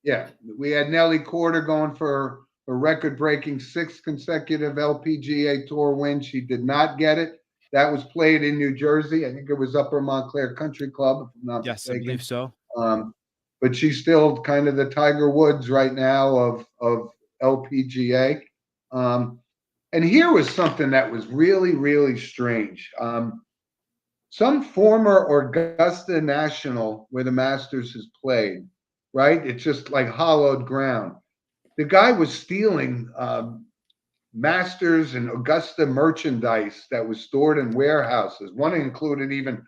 Yeah, we had Nelly Korda going for a record-breaking 6th consecutive LPGA Tour win. She did not get it. That was played in New Jersey. I think it was Upper Montclair Country Club, if I'm not mistaken. I believe so. But she's still kind of the Tiger Woods right now of LPGA. And here was something that was really, really strange. Some former Augusta National where the Masters has played, right? It's just like hollowed ground. The guy was stealing Masters and Augusta merchandise that was stored in warehouses. One included even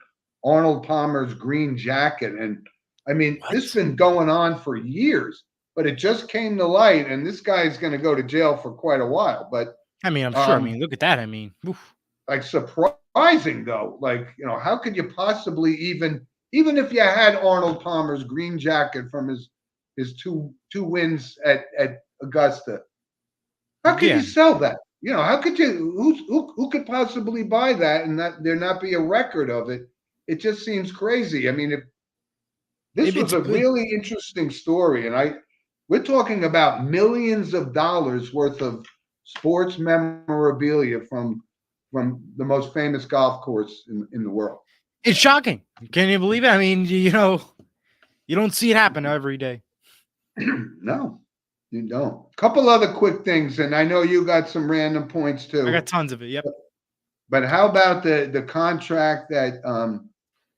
Arnold Palmer's green jacket. And I mean, this has been going on for years, but it just came to light. And this guy's going to go to jail for quite a while. But I mean, I'm sure. I mean, look at that. I mean, oof. Like surprising though. Like, how could you possibly even if you had Arnold Palmer's green jacket from his two wins at Augusta, how could you sell that? How could you? Who could possibly buy that and that there not be a record of it? It just seems crazy. I mean, this was a really interesting story, and we're talking about millions of dollars worth of sports memorabilia from the most famous golf course in the world. It's shocking. Can you believe it? I mean, you don't see it happen every day. No, you don't. Couple other quick things, and I know you got some random points too. I got tons of it. Yep. But how about the contract that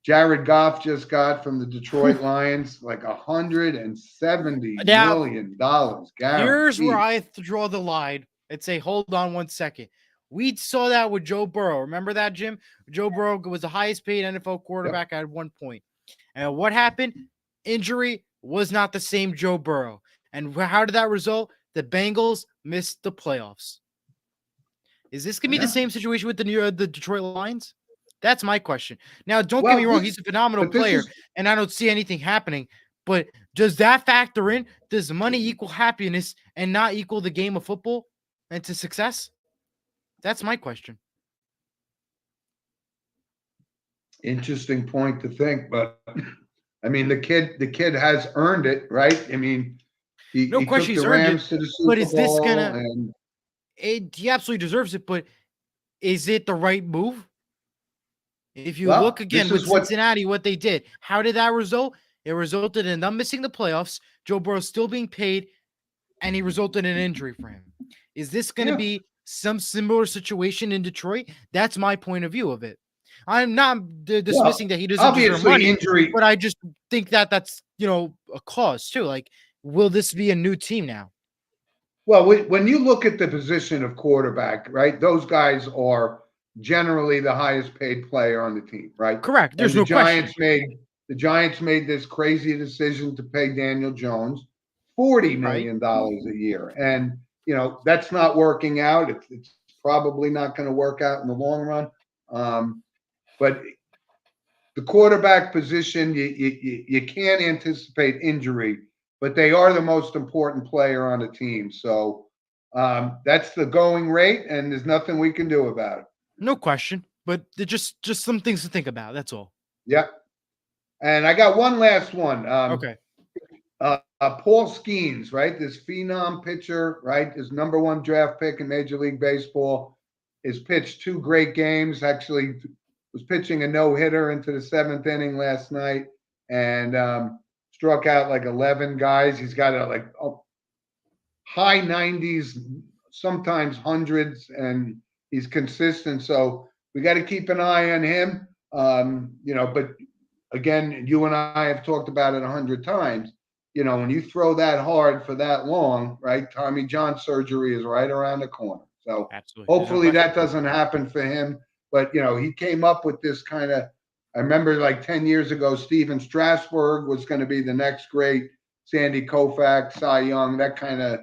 Jared Goff just got from the Detroit Lions? Like $170 million guaranteed. Here's where I have to draw the line and say, hold on 1 second. We saw that with Joe Burrow. Remember that, Jim? Joe Burrow was the highest paid NFL quarterback at one point. And what happened? Injury was not the same Joe Burrow. And how did that result? The Bengals missed the playoffs. Is this going to be the same situation with the Detroit Lions? That's my question. Now, don't get me wrong. He's a phenomenal player, and I don't see anything happening. But does that factor in? Does money equal happiness and not equal the game of football and to success? That's my question. Interesting point to think, but I mean, the kid has earned it, right? I mean, he took the Rams to the Super Bowl. But is this gonna? He absolutely deserves it, but is it the right move? If you look again with Cincinnati, what they did, how did that result? It resulted in them missing the playoffs, Joe Burrow still being paid, and he resulted in an injury for him. Is this going to be some similar situation in Detroit? That's my point of view of it. I'm not dismissing that he doesn't deserve money, but I just think that that's, a cause too. Like, will this be a new team now? Well, when you look at the position of quarterback, right, those guys are generally the highest paid player on the team, right? Correct. There's no question. The Giants made this crazy decision to pay Daniel Jones $40 million a year. And, that's not working out. It's probably not going to work out in the long run. But the quarterback position, you can't anticipate injury, but they are the most important player on the team. So that's the going rate, and there's nothing we can do about it. No question, but just some things to think about. That's all. Yep. And I got one last one. Okay. Paul Skeens, right? This phenom pitcher, right? His #1 draft pick in Major League Baseball is pitched 2 great games. Actually, was pitching a no-hitter into the 7th inning last night and struck out like 11 guys. He's got a high 90s, sometimes hundreds, and he's consistent. So we got to keep an eye on him. But again, you and I have talked about it 100 times. When you throw that hard for that long, right? Tommy John surgery is right around the corner. So absolutely, hopefully that doesn't happen for him. But, he came up with this kind of, I remember like 10 years ago, Steven Strasburg was going to be the next great Sandy Koufax, Cy Young, that kind of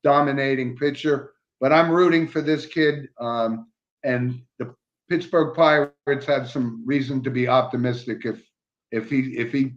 dominating pitcher. But I'm rooting for this kid. And the Pittsburgh Pirates have some reason to be optimistic if he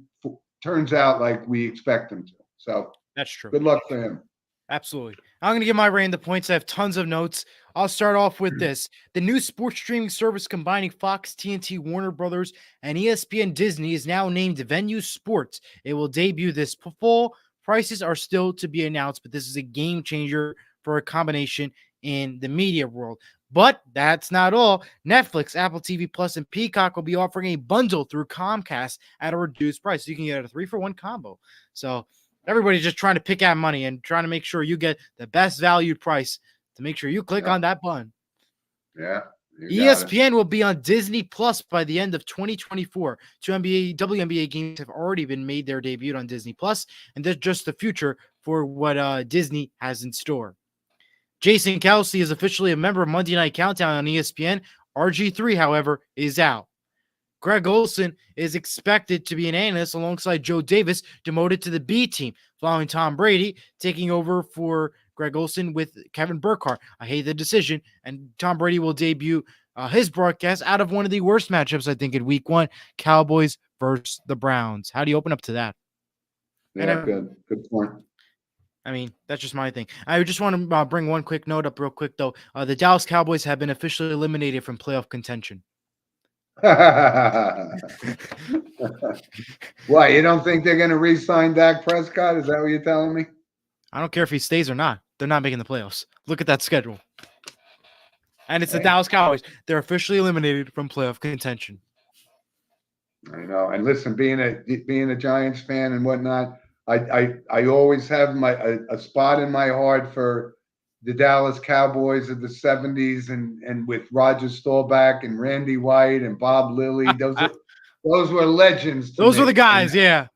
turns out like we expect him to. So that's true. Good luck for him. Absolutely. I'm going to give my rating the points. I have tons of notes. I'll start off with this. The new sports streaming service combining Fox, TNT, Warner Brothers, and ESPN Disney is now named Venue Sports. It will debut this fall. Prices are still to be announced, but this is a game changer for a combination in the media world. But that's not all. Netflix, Apple TV Plus, and Peacock will be offering a bundle through Comcast at a reduced price. So you can get a 3-for-1 combo. So everybody's just trying to pick out money and trying to make sure you get the best valued price to make sure you click on that button. Yeah. ESPN will be on Disney Plus by the end of 2024. 2 WNBA games have already been made their debut on Disney Plus, and that's just the future for what Disney has in store. Jason Kelsey is officially a member of Monday Night Countdown on ESPN. RG3, however, is out. Greg Olson is expected to be an analyst alongside Joe Davis, demoted to the B team, following Tom Brady taking over for Greg Olson with Kevin Burkhardt. I hate the decision, and Tom Brady will debut his broadcast out of one of the worst matchups, I think, in Week 1, Cowboys versus the Browns. How do you open up to that? Yeah, good point. I mean, that's just my thing. I just want to bring one quick note up real quick, though. The Dallas Cowboys have been officially eliminated from playoff contention. Why, you don't think they're going to re-sign Dak Prescott? Is that what you're telling me? I don't care if he stays or not. They're not making the playoffs. Look at that schedule. And it's the Dallas Cowboys. They're officially eliminated from playoff contention. I know. And listen, being a Giants fan and whatnot, I always have a spot in my heart for the Dallas Cowboys of the 70s and with Roger Staubach and Randy White and Bob Lilly. Those were legends. Those were the guys, yeah.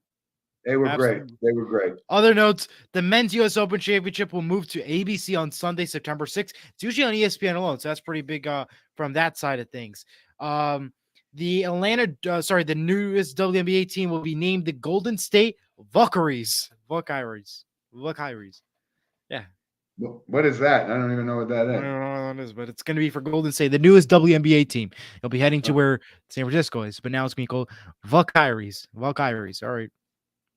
They were great. They were great. Other notes, the Men's U.S. Open Championship will move to ABC on Sunday, September 6th. It's usually on ESPN alone, so that's pretty big from that side of things. The newest WNBA team will be named the Golden State Valkyries. Yeah. What is that? I don't even know what that is. I don't know what it is, but it's going to be for Golden State, the newest WNBA team. It'll be heading to where San Francisco is, but now it's going to be called Valkyries. Valkyries. All right.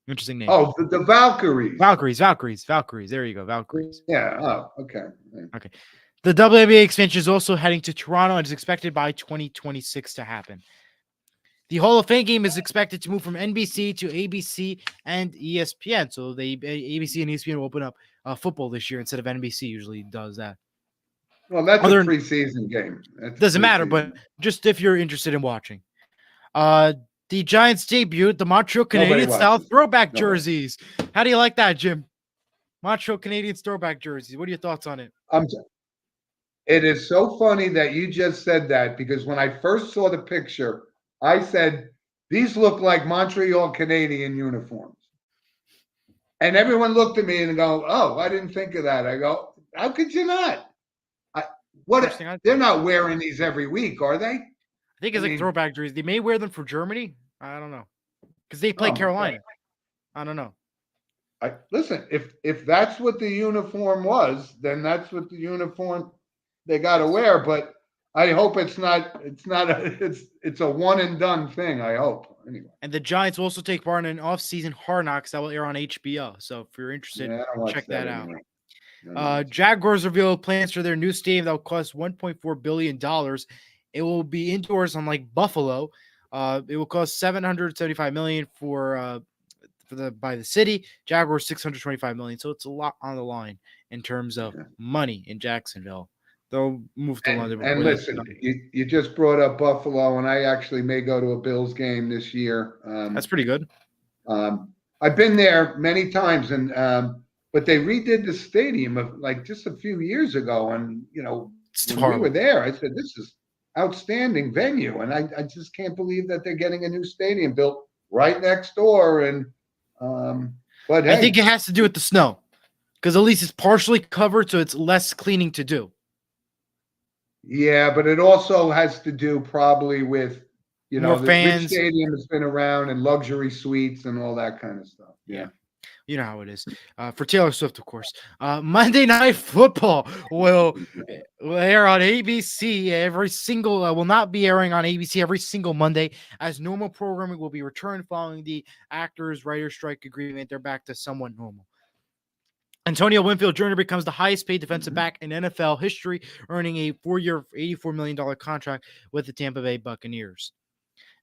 Interesting name. Oh, the Valkyries. Valkyries. There you go. Valkyries. Yeah. Oh, okay. Okay. The WNBA expansion is also heading to Toronto and is expected by 2026 to happen. The Hall of Fame game is expected to move from NBC to ABC and ESPN. So the ABC and ESPN will open up football this year instead of NBC usually does that. Well, that's a preseason game. Doesn't matter, but just if you're interested in watching. The Giants debuted the Montreal Canadiens style throwback jerseys. How do you like that, Jim? Montreal Canadiens throwback jerseys. What are your thoughts on it? It is so funny that you just said that because when I first saw the picture, I said, these look like Montreal Canadian uniforms. And everyone looked at me and go, oh, I didn't think of that. I go, how could you not? They're not wearing these every week, are they? I think it's like throwback jerseys. They may wear them for Germany. I don't know. Because they play Carolina. Okay. I don't know. Listen, if that's what the uniform was, then that's what the uniform they got to wear. But I hope it's a one and done thing. I hope anyway. And the Giants will also take part in an off-season Hard Knocks that will air on HBO. So if you're interested, check that out. Anyway. Jaguars revealed plans for their new stadium that will cost $1.4 billion. It will be indoors, unlike Buffalo. It will cost $775 million by the city. Jaguars $625 million. So it's a lot on the line in terms of money in Jacksonville. They'll move to London. And listen, you just brought up Buffalo, and I actually may go to a Bills game this year. That's pretty good. I've been there many times, and but they redid the stadium of like just a few years ago, and when we were there, I said, "This is outstanding venue," and I just can't believe that they're getting a new stadium built right next door. And but hey, I think it has to do with the snow, because at least it's partially covered, so it's less cleaning to do. Yeah, but it also has to do probably with more fans. Which stadium has been around and luxury suites and all that kind of stuff. Yeah. You know how it is. For Taylor Swift, of course. Monday Night Football will air on ABC every single. Will not be airing on ABC every single Monday, as normal programming will be returned following the actors-writers strike agreement. They're back to somewhat normal. Antonio Winfield Jr. becomes the highest-paid defensive back in NFL history, earning a 4-year, $84 million contract with the Tampa Bay Buccaneers.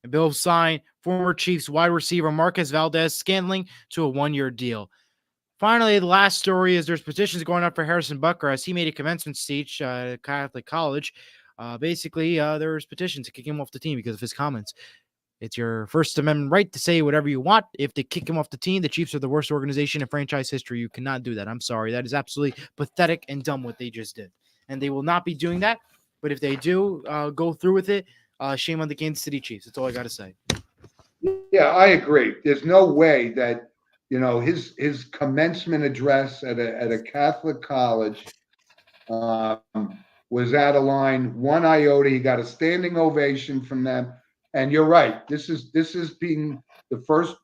And Bills signed former Chiefs wide receiver Marquez Valdes-Scantling to a 1-year deal. Finally, the last story is there's petitions going up for Harrison Butker as he made a commencement speech at Catholic College. Basically, there's petitions to kick him off the team because of his comments. It's your First Amendment right to say whatever you want. If they kick him off the team, the Chiefs are the worst organization in franchise history. You cannot do that. I'm sorry. That is absolutely pathetic and dumb what they just did. And they will not be doing that. But if they do go through with it, shame on the Kansas City Chiefs. That's all I got to say. Yeah, I agree. There's no way that, his commencement address at a Catholic college was out of line one iota. He got a standing ovation from them. And you're right. This is being the First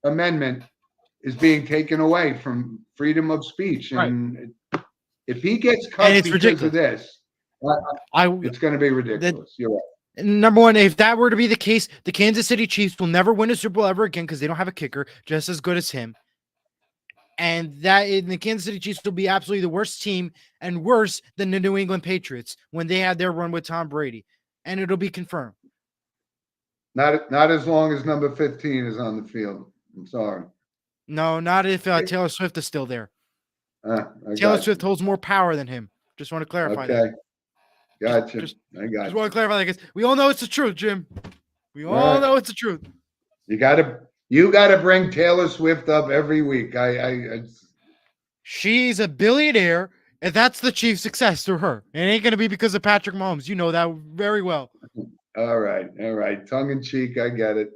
Amendment is being taken away from freedom of speech. And if he gets cut because ridiculous. Of this, it's going to be ridiculous. You're right. Number one, if that were to be the case, the Kansas City Chiefs will never win a Super Bowl ever again because they don't have a kicker just as good as him. And the Kansas City Chiefs will be absolutely the worst team and worse than the New England Patriots when they had their run with Tom Brady. And it'll be confirmed. Not as long as number 15 is on the field. I'm sorry. No, not if Taylor Swift is still there. Taylor Swift holds more power than him. Just want to clarify that. Gotcha. I just want to clarify that because we all know it's the truth, Jim. We all know it's the truth. You gotta bring Taylor Swift up every week. She's a billionaire, and that's the chief success to her. It ain't gonna be because of Patrick Mahomes. You know that very well. All right. Tongue in cheek. I get it.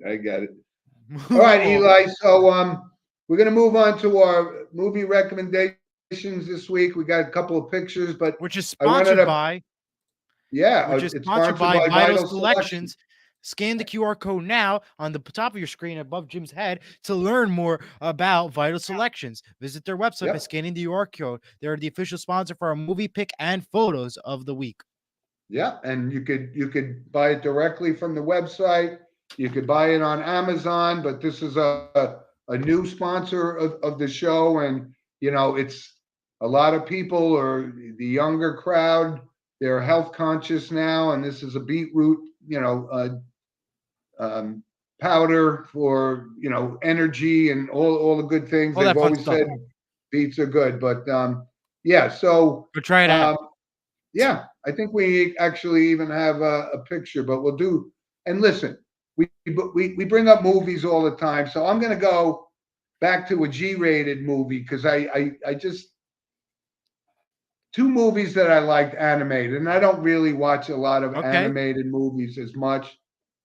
All right, Eli. So we're gonna move on to our movie recommendations this week. We got a couple of pictures, but which is sponsored by. Yeah, which is sponsored by Vital Selections. Scan the QR code now on the top of your screen above Jim's head to learn more about Vital Selections. Visit their website by scanning the QR code. They're the official sponsor for our movie pick and photos of the week. Yeah, and you could buy it directly from the website. You could buy it on Amazon, but this is a new sponsor of the show, and it's a lot of people or the younger crowd. They're health conscious now, and this is a beetroot, powder for energy and all the good things. They've always said beets are good, but so we'll try it out. Yeah, I think we actually even have a picture, but we'll do. And listen, we bring up movies all the time, so I'm going to go back to a G-rated movie because I just. Two movies that I liked animated, and I don't really watch a lot of animated movies as much.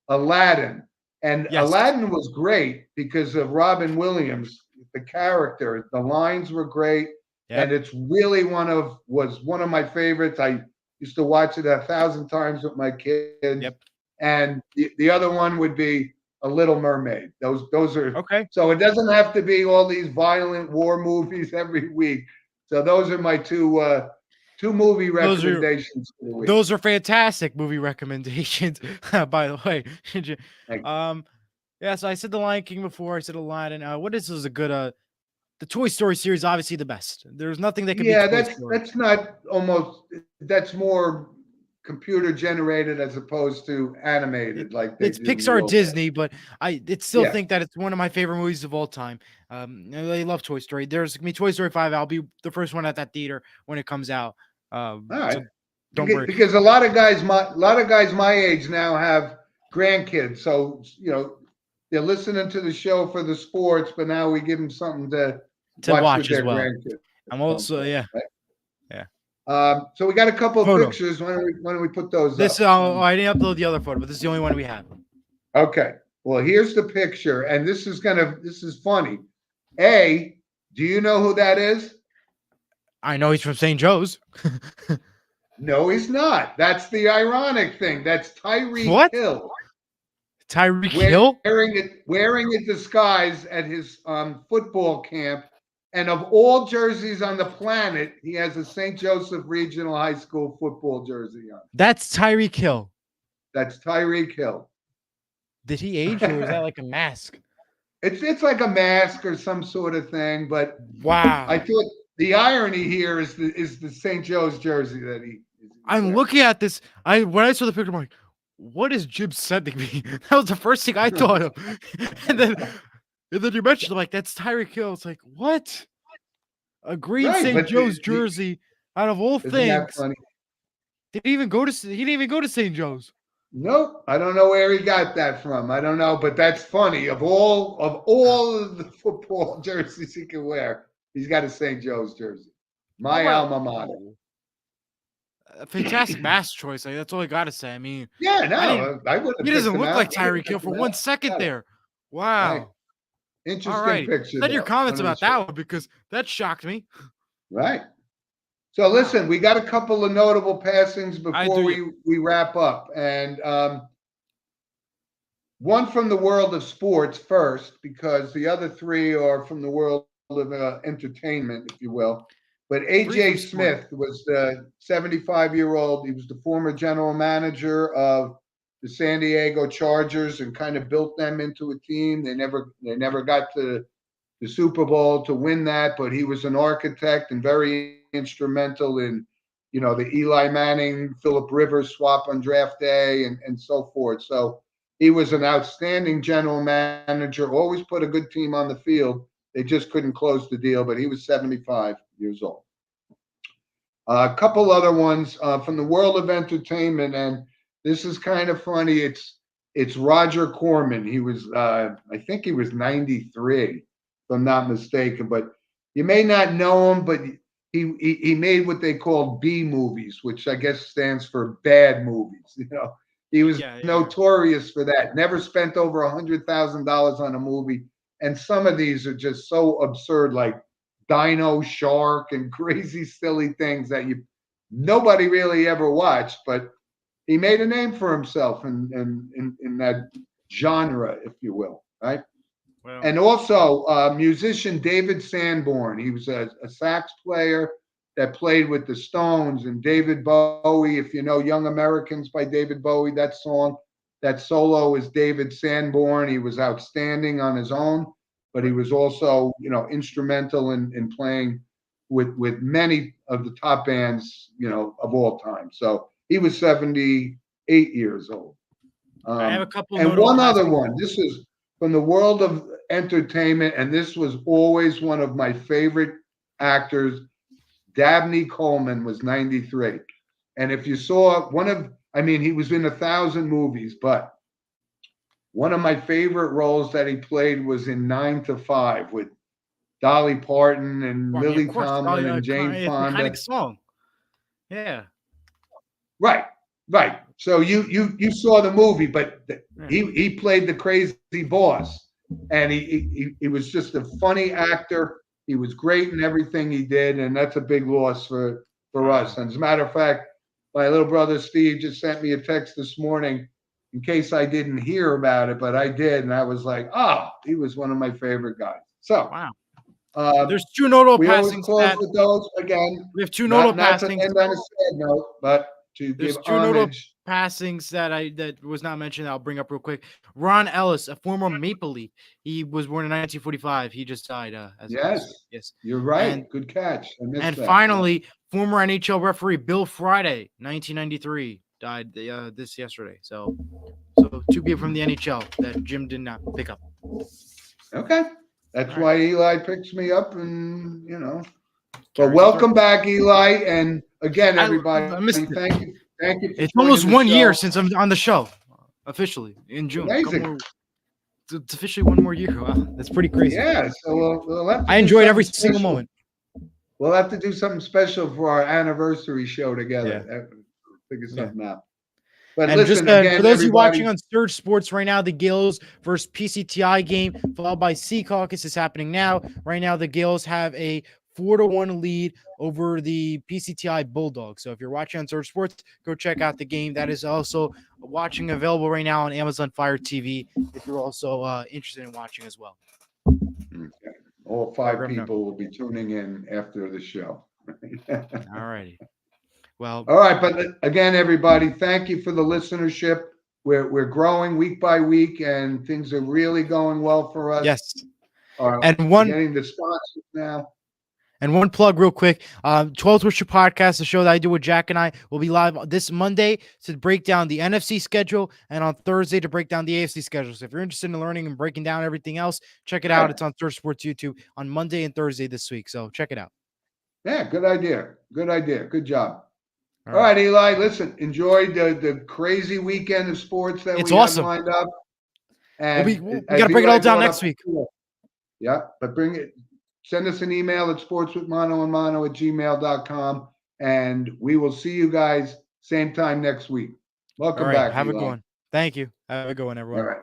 Aladdin. And Aladdin was great because of Robin Williams, the character. The lines were great, and it's really was one of my favorites. I used to watch it 1,000 times with my kids. And the other one would be A Little Mermaid. Those are okay. So it doesn't have to be all these violent war movies every week. So those are my two movie recommendations for the week. Those are fantastic movie recommendations, by the way. So I said The Lion King before. I said Aladdin. What is a good? The Toy Story series, obviously the best. There's nothing that can be. That's not almost. That's more computer generated as opposed to animated, like they It's do in the Pixar old Disney, but I still Yeah. think that it's one of my favorite movies of all time. I love Toy Story. There's gonna be Toy Story 5. I'll be the first one at that theater when it comes out. All right. So don't worry. Because a lot of guys my age now have grandkids, so they're listening to the show for the sports, but now we give them something to watch with Watch as their well. grandkids. I'm also Right? yeah. So we got a couple of Photo. pictures. When do we put those This up? I didn't upload the other photo, but this is the only one we have. Okay. Well, here's the picture, and this is funny. Do you know who that is? I know he's from St. Joe's. No, he's not. That's the ironic thing. That's Tyreek What? Hill. Tyreek Hill? Wearing a disguise at his football camp. And of all jerseys on the planet, he has a St. Joseph Regional High School football jersey on. That's Tyreek Hill. That's Tyreek Hill. Did he age, or is that like a mask? It's like a mask or some sort of thing, but wow. I thought the irony here is the St. Joe's jersey that he. I'm looking at this. When I saw the picture, I'm like, what is Jim sending me? That was the first thing I thought of. and then you mentioned, like, that's Tyreek Hill. It's like, what? A green St. Joe's jersey out of all things. Did he even go to St. Joe's? Nope. I don't know where he got that from. I don't know, but that's funny. Of all of the football jerseys he can wear, he's got a St. Joe's jersey. My alma mater. A fantastic mask choice. Like, that's all I gotta say. I mean, I wouldn't. He doesn't look like Tyreek Hill for 1 second there. Wow. Right. Interesting picture. Send your comments about that one, because that shocked me. Right. So listen, we got a couple of notable passings before we wrap up, and one from the world of sports first, because the other three are from the world of entertainment, if you will. But A.J. Smith was the 75-year-old. He was the former general manager of the San Diego Chargers and kind of built them into a team. They never got to the Super Bowl to win that, but he was an architect and very instrumental in, the Eli Manning, Phillip Rivers swap on draft day and so forth. So he was an outstanding general manager, always put a good team on the field. They just couldn't close the deal, but he was 75 years old. A couple other ones from the world of entertainment, and this is kind of funny. It's Roger Corman. He was, I think he was 93, if I'm not mistaken. But you may not know him, but he made what they called B movies, which I guess stands for bad movies. He was notorious for that. Never spent over $100,000 on a movie. And some of these are just so absurd, like Dino Shark and crazy, silly things that nobody really ever watched. But he made a name for himself in that genre, if you will, right? Wow. And also musician David Sanborn. He was a sax player that played with the Stones and David Bowie. If you know Young Americans by David Bowie, that song. That solo is David Sanborn. He was outstanding on his own, but he was also, instrumental in playing with many of the top bands, of all time. So he was 78 years old. I have a couple. And one other one. This is from the world of entertainment, and this was always one of my favorite actors. Dabney Coleman was 93. And if you saw he was in 1,000 movies, but one of my favorite roles that he played was in 9 to 5 with Dolly Parton and Lily Tomlin and Jane Fonda. Iconic song. Yeah. Right. So you saw the movie, but he played the crazy boss, and he was just a funny actor. He was great in everything he did, and that's a big loss for us. And as a matter of fact, my little brother Steve just sent me a text this morning in case I didn't hear about it, but I did, and I was like, he was one of my favorite guys. So wow. There's two notable passings. We always close with those again. We have two notable passings. Not to end on a sad note, but to give homage. Passings that was not mentioned. I'll bring up real quick. Ron Ellis, a former Maple Leaf. He was born in 1945. He just died. Yes, you're right. Good catch. And finally, former NHL referee Bill Friday, 1993. died this yesterday. So 2 people from the NHL that Jim did not pick up. Okay. That's All right. why Eli picks me up, and But Carries welcome the back, Eli. And again, I everybody, missed it. thank you. Thank you for It's joining almost the 1 year show. since I'm on the show officially in June. Amazing. It's officially 1 more year. Wow, that's pretty crazy. Yeah. So we'll have to I do enjoyed something every single special. moment. We'll have to do something special for our anniversary show together. Yeah. Figure Yeah. something out. But And listen, just for again, those of you everybody. watching on Surge Sports right now, the Gills versus PCTI game, followed by Sea Caucus, is happening now. Right now, the Gills have a 4-1 lead over the PCTI Bulldogs. So if you're watching on Surge Sports, go check out the game. That is also watching available right now on Amazon Fire TV if you're also interested in watching as well. Okay. All 5 people will be tuning in after the show. All righty. Well, all right, but again, everybody, thank you for the listenership. We're growing week by week, and things are really going well for us. yes. And getting the sponsors now. And one plug real quick, 12th Worship Podcast, the show that I do with Jack and I, will be live this Monday to break down the NFC schedule and on Thursday to break down the AFC schedule. So if you're interested in learning and breaking down everything else, check it out. It's on Surge Sports YouTube on Monday and Thursday this week. So check it out. Yeah, good idea. Good idea. Good job. All right, Eli, listen, enjoy the crazy weekend of sports that we have lined up. And we got to break it all down next week. Yeah, but send us an email at sportswithmonoandmono@gmail.com, and we will see you guys same time next week. Welcome back, Have Eli. a good one. Thank you. Have a good one, everyone. All right.